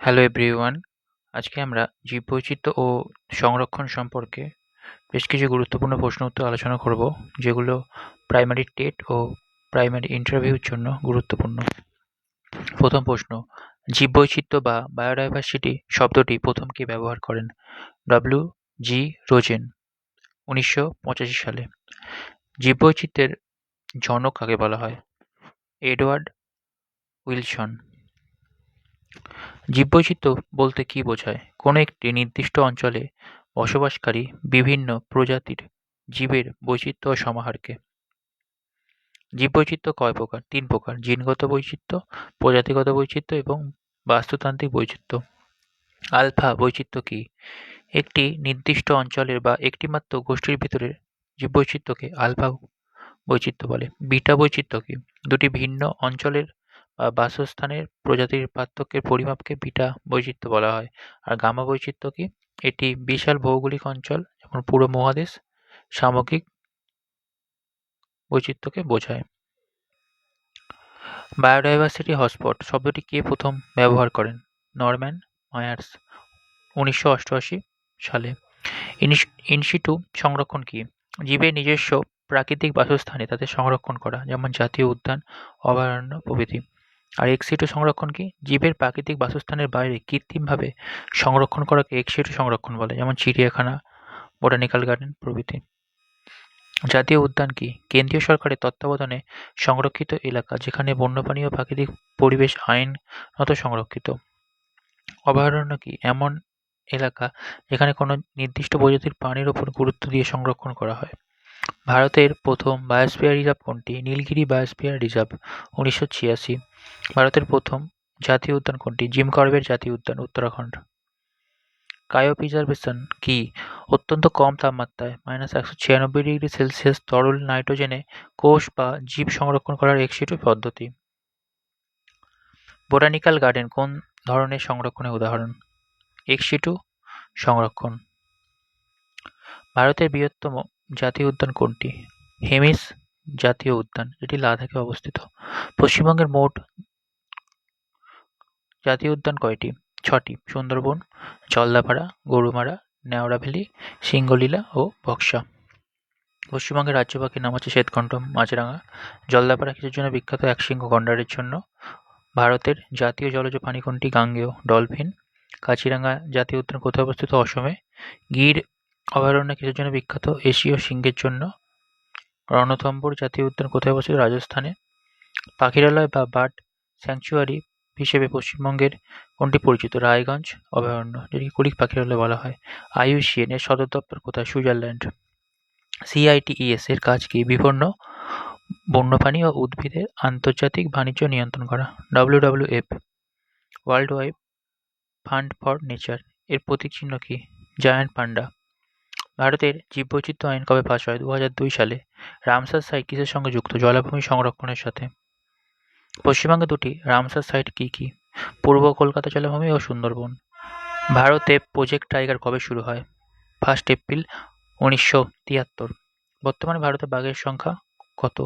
Hello everyone, আজকে আমরা জীববৈচিত্র্য ও সংরক্ষণ সম্পর্কে বেশ কিছু গুরুত্বপূর্ণ প্রশ্ন উত্তর আলোচনা করব, যেগুলো প্রাইমারি টেট ও প্রাইমারি ইন্টারভিউর জন্য গুরুত্বপূর্ণ। প্রথম প্রশ্ন, জীববৈচিত্র্য বা বায়োডাইভার্সিটি শব্দটি প্রথম কে ব্যবহার করেন? ডব্লিউ.জি. রোজেন, 1985 সালে। জীববৈচিত্র্যের জনক কাকে বলা হয়? Edward Wilson. জীববৈচিত্র্য বলতে কী বোঝায়? কোনো একটি নির্দিষ্ট অঞ্চলে বসবাসকারী বিভিন্ন প্রজাতির জীবের বৈচিত্র্য ও সমাহারকে। জীববৈচিত্র্য কয় প্রকার? 3 প্রকার: জিনগত বৈচিত্র্য, প্রজাতিগত বৈচিত্র্য এবং বাস্তুতান্ত্রিক বৈচিত্র্য। আলফা বৈচিত্র্য কী? একটি নির্দিষ্ট অঞ্চলের বা একটিমাত্র গোষ্ঠীর ভিতরের জীববৈচিত্র্যকে আলফা বৈচিত্র্য বলে। বিটা বৈচিত্র্য কী? দুটি ভিন্ন অঞ্চলের বা বাসস্থানের প্রজাতির পার্থক্যের পরিমাপকে বিটা বৈচিত্র্য বলা হয়। আর গামা বৈচিত্র্য কী? এটি বিশাল ভৌগোলিক অঞ্চল, যেমন পুরো মহাদেশ, সামগ্রিক বৈচিত্র্যকে বোঝায়। বায়োডাইভার্সিটি হটস্পট শব্দটি কে প্রথম ব্যবহার করেন? নরম্যান মায়ার্স, 1988 সালে। ইনসিটু সংরক্ষণ কী? জীবের নিজস্ব প্রাকৃতিক বাসস্থানে তাদের সংরক্ষণ করা, যেমন জাতীয় উদ্যান, অভয়ারণ্য প্রভৃতি। আর এক্সিটু সংরক্ষণ কী? জীবের প্রাকৃতিক বাসস্থানের বাইরে কৃত্রিমভাবে সংরক্ষণ করাকে এক্সিটু সংরক্ষণ বলে, যেমন চিড়িয়াখানা, বোটানিক্যাল গার্ডেন প্রভৃতি। জাতীয় উদ্যান কী? কেন্দ্রীয় সরকারের তত্ত্বাবধানে সংরক্ষিত এলাকা যেখানে বন্যপ্রাণী ও প্রাকৃতিক পরিবেশ আইনত সংরক্ষিত। অভয়ারণ্য কী? এমন এলাকা যেখানে কোনো নির্দিষ্ট প্রজাতির প্রাণীর ওপর গুরুত্ব দিয়ে সংরক্ষণ করা হয়। ভারতের প্রথম বায়োস্ফিয়ার রিজার্ভ কোনটি? Nilgiri biosphere reserve, 1986। ভারতের প্রথম জাতীয় উদ্যান কোনটি? জিম করবেট জাতীয় উদ্যান, উত্তরাখণ্ড। ক্রায়োপ্রিজারভেশন কী? অত্যন্ত কম তাপমাত্রায় -196°C তরল নাইট্রোজেনে কোষ বা জীব সংরক্ষণ করার এক্সিটু পদ্ধতি। বোটানিক্যাল গার্ডেন কোন ধরনের সংরক্ষণের উদাহরণ? এক্সিটু সংরক্ষণ। ভারতের বৃহত্তম জাতীয় উদ্যান কোনটি? হেমিস জাতীয় উদ্যান, এটি লাদাখে অবস্থিত। পশ্চিমবঙ্গের মোট জাতীয় উদ্যান কয়টি? 6টি: সুন্দরবন, জলদাপাড়া, গরুমারা, নেওড়া ভ্যালি, সিঙ্গলীলা ও বক্সা। পশ্চিমবঙ্গের রাজ্য পাখির নাম হচ্ছে শ্বেতকণ্ঠ মাছরাঙা। জলদাপাড়া কিসের জন্য বিখ্যাত? একশৃঙ্গ গন্ডারের জন্য। ভারতের জাতীয় জলজ প্রাণী কোনটি? গাঙ্গেয় ডলফিন। কাজিরাঙা জাতীয় উদ্যান কোথায় অবস্থিত? অসমে। গির অভয়ারণ্য কিসের জন্য বিখ্যাত? এশীয় সিংহের জন্য। রণথম্ভোর জাতীয় উদ্যান কোথায় অবস্থিত? রাজস্থানে। পাখিরালয় বা বার্ড স্যাংচুয়ারি হিসেবে পশ্চিমবঙ্গের কোনটি পরিচিত? রায়গঞ্জ অভয়ারণ্য, যেটিকে কুলিক পাখিরালয় বলা হয়। IUCN এর সদর দপ্তর কোথায়? সুইজারল্যান্ড। CITES এর কাজ কি? বিভিন্ন বন্যপ্রাণী ও উদ্ভিদের আন্তর্জাতিক বাণিজ্য নিয়ন্ত্রণ করা। WWF world wide fund for nature এর প্রতীকচিহ্ন কি? জায়ান্ট পান্ডা। ভারতের জীববৈচিত্র্য আইন কবে পাস হয়? 2002 সালে। রামসার সাইট কিসের সঙ্গে যুক্ত? জলাভূমি সংরক্ষণের সাথে। পশ্চিমবঙ্গে দুটি রামসার সাইট কি কি? পূর্ব কলকাতা জলাভূমি ও সুন্দরবন। ভারতে প্রজেক্ট টাইগার কবে শুরু হয়? 1 এপ্রিল 1973। বর্তমানে ভারতে বাঘের সংখ্যা কত?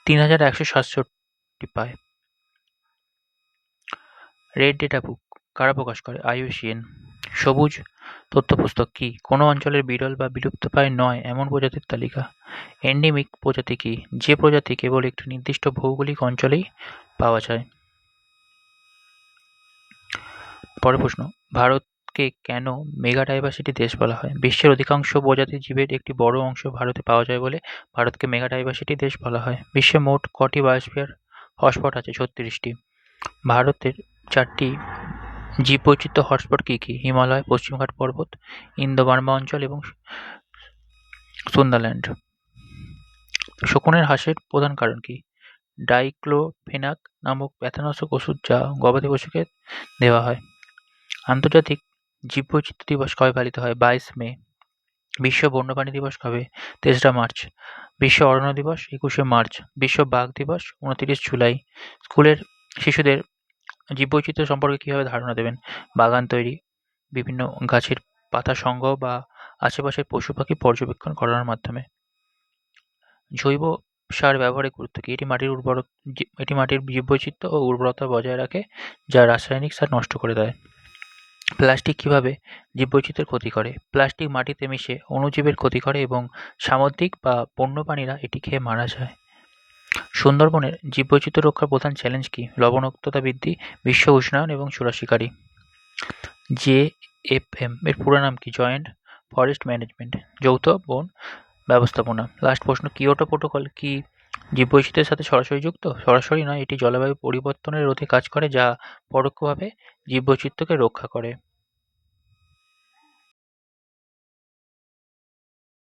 3167 পায়। রেড ডেটা বুক কারা প্রকাশ করে? IUCN। সবুজ তথ্যপুস্তক কি? কোনো অঞ্চলের বিরল বা বিলুপ্তপ্রায় নয় এমন প্রজাতির তালিকা। এন্ডেমিক প্রজাতি কি? যে প্রজাতি কেবল একটি নির্দিষ্ট ভৌগোলিক অঞ্চলেই পাওয়া যায়। পরের প্রশ্ন, ভারতকে কেন মেগাডাইভার্সিটি দেশ বলা হয়? বিশ্বের অধিকাংশ প্রজাতির জীবের একটি বড় অংশ ভারতে পাওয়া যায় বলে ভারতকে মেগাডাইভার্সিটি দেশ বলা হয়। বিশ্বে মোট কটি বায়োস্ফিয়ার হটস্পট আছে? 36টি। ভারতের 4টি জীববৈচিত্র্য হটস্পট কী কী? হিমালয়, পশ্চিমঘাট পর্বত, ইন্দো-বার্মা অঞ্চল এবং সুন্দারল্যান্ড। শকুনের হ্রাসের প্রধান কারণ কী? ডাইক্লোফেনাক নামক ব্যথানাশক ওষুধ যা গবাদি পশুকে দেওয়া হয়। আন্তর্জাতিক জীববৈচিত্র্য দিবস কবে পালিত হয়? 22 মে। বিশ্ব বন্যপ্রাণী দিবস কবে? 3রা মার্চ। বিশ্ব অরণ্য দিবস 21শে মার্চ। বিশ্ব বাঘ দিবস 29 জুলাই। স্কুলের শিশুদের জীববৈচিত্র্য সম্পর্কে কীভাবে ধারণা দেবেন? বাগান তৈরি, বিভিন্ন গাছের পাতা সংগ্রহ বা আশেপাশের পশু পাখি পর্যবেক্ষণ করার মাধ্যমে। জৈব সার ব্যবহারের গুরুত্ব কী? এটি মাটির জীববৈচিত্র্য ও উর্বরতা বজায় রাখে, যা রাসায়নিক সার নষ্ট করে দেয়। প্লাস্টিক কীভাবে জীববৈচিত্র্যের ক্ষতি করে? প্লাস্টিক মাটিতে মিশে অণুজীবের ক্ষতি করে এবং সামুদ্রিক বা বন্য প্রাণীরা এটি খেয়ে মারা যায়। সুন্দরবনের জীববৈচিত্র্য রক্ষার প্রধান চ্যালেঞ্জ কী? লবণাক্ততা বৃদ্ধি, বিশ্ব উষ্ণায়ন এবং চোরা শিকারি। JFM এর পুরো নাম কি? জয়েন্ট ফরেস্ট ম্যানেজমেন্ট, যৌথ বন ব্যবস্থাপনা। লাস্ট প্রশ্ন, কিয়োটো প্রোটোকল কি জীববৈচিত্র্যের সাথে সরাসরি যুক্ত? সরাসরি নয়, এটি জলবায়ু পরিবর্তনের রোধে কাজ করে, যা পরোক্ষভাবে জীববৈচিত্র্যকে রক্ষা করে।